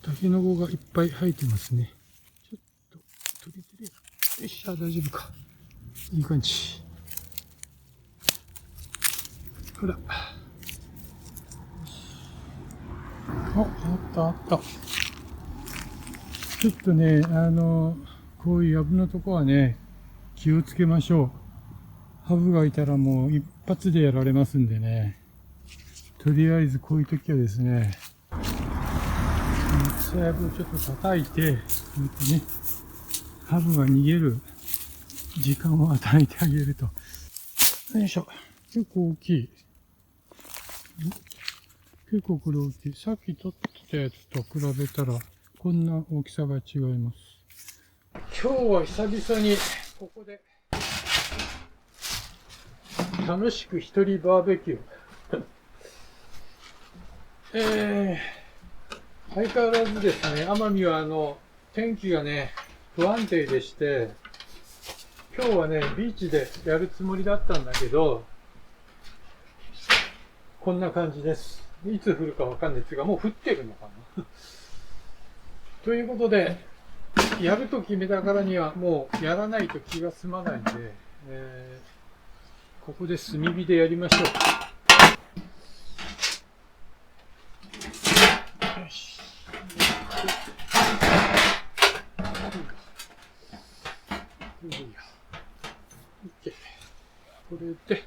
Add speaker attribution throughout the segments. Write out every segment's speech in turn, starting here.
Speaker 1: タケノコがいっぱい生えてますね。ちょっと取れてるよ。よっしゃ、大丈夫か。いい感じ。ほら。あったあった。ちょっとね、こういう藪のとこはね、気をつけましょう。ハブがいたらもう一発でやられますんでね。とりあえずこういう時はですね、草やぶをちょっと叩いて、ね、ハブが逃げる時間を与えてあげると。よいしょ。結構大きい。結構これ大きい。さっき撮ってたやつと比べたら、こんな大きさが違います。今日は久々にここで楽しく一人バーベキュー。相変わらずですね、奄美は天気がね、不安定でして、今日はね、ビーチでやるつもりだったんだけど、こんな感じです。いつ降るかわかんないですが、もう降ってるのかなということで、やると決めたからにはもうやらないと気が済まないんで、ここで炭火でやりましょう。よし。これで、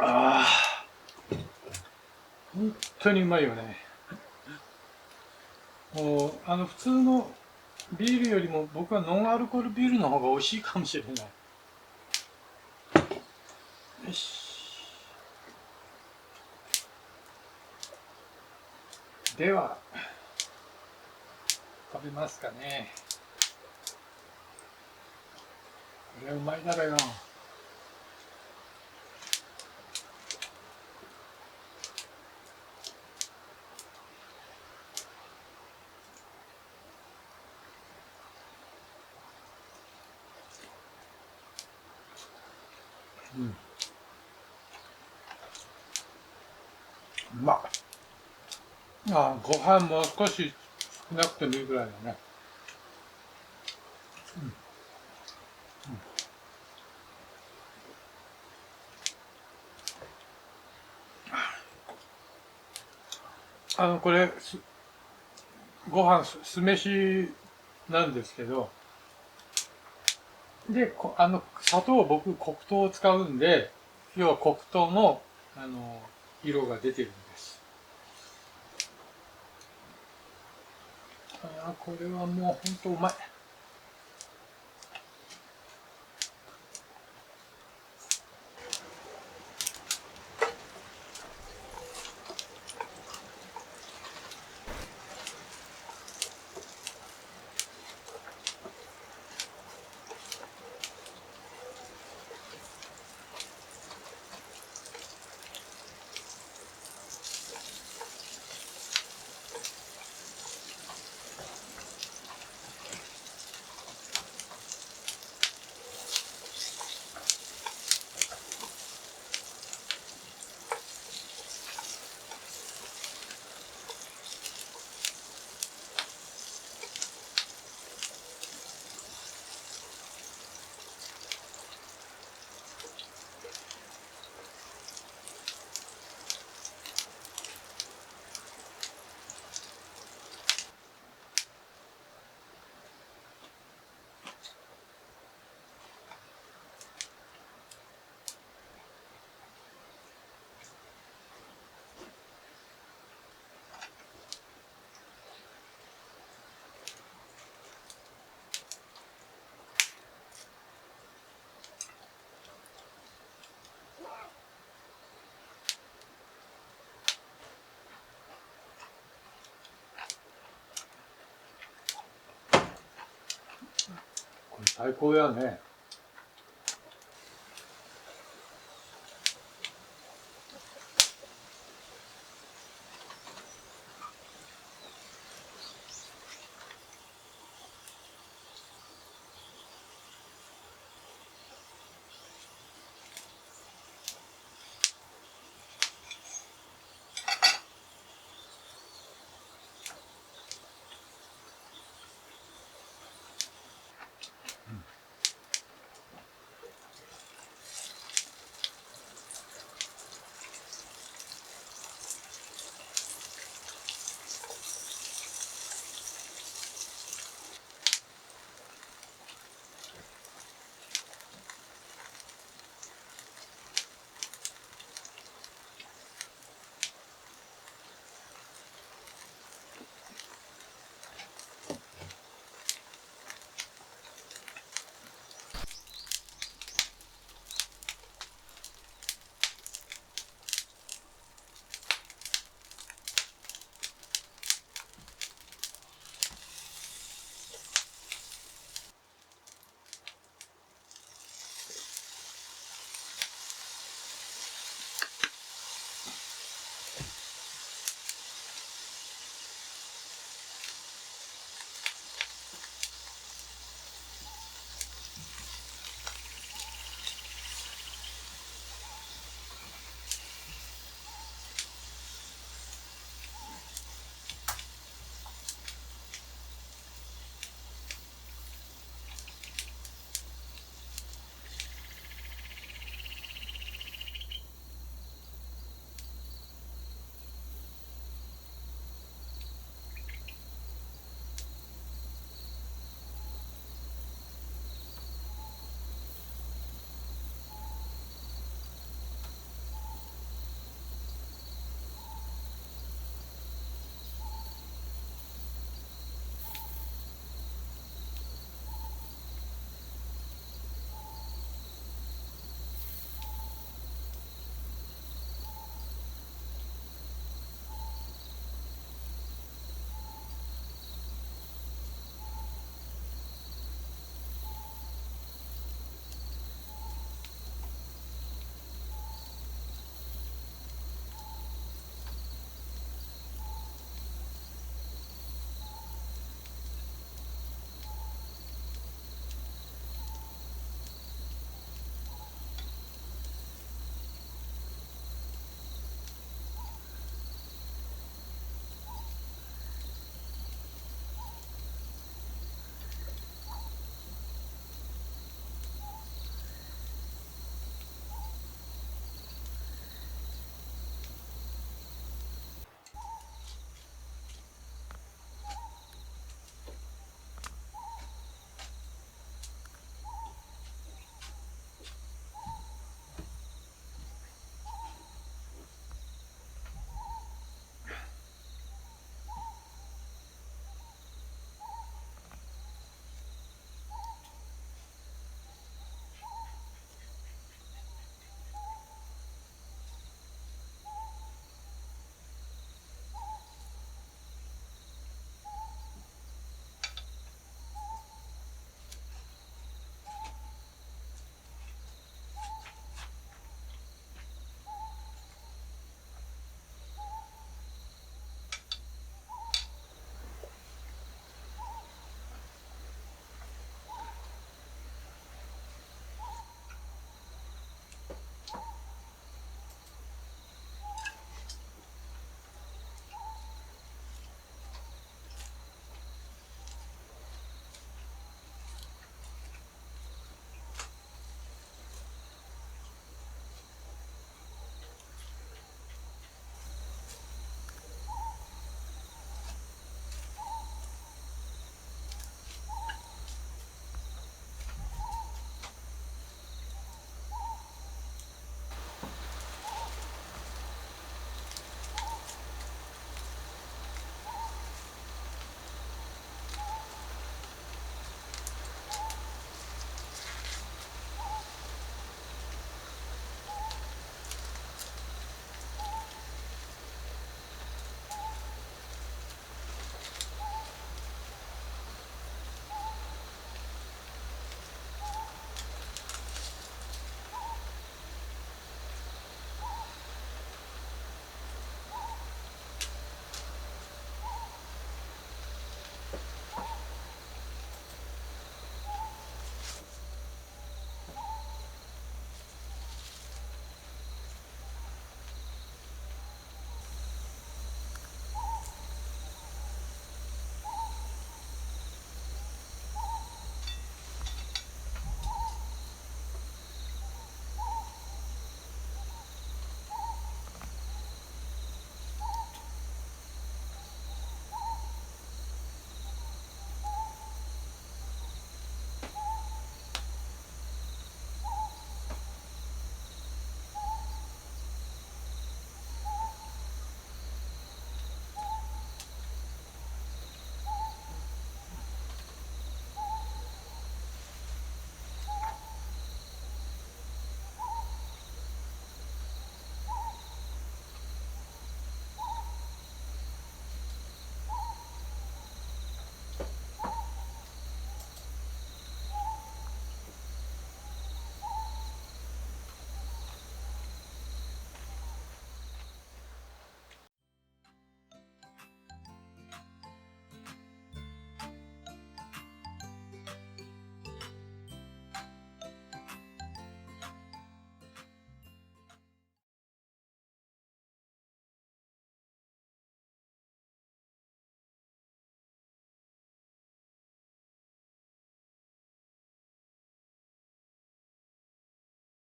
Speaker 1: ああ、本当にうまいよね。もう普通のビールよりも僕はノンアルコールビールの方が美味しいかもしれない。よし。では食べますかね。これはうまいだろよ。うん、うまっ。あ、ご飯もう少し少なくてもいいぐらいだね。これご飯酢飯なんですけど、で砂糖を僕黒糖を使うんで、要は黒糖の色が出てるんです。これはもう本当うまい。これ最高やね。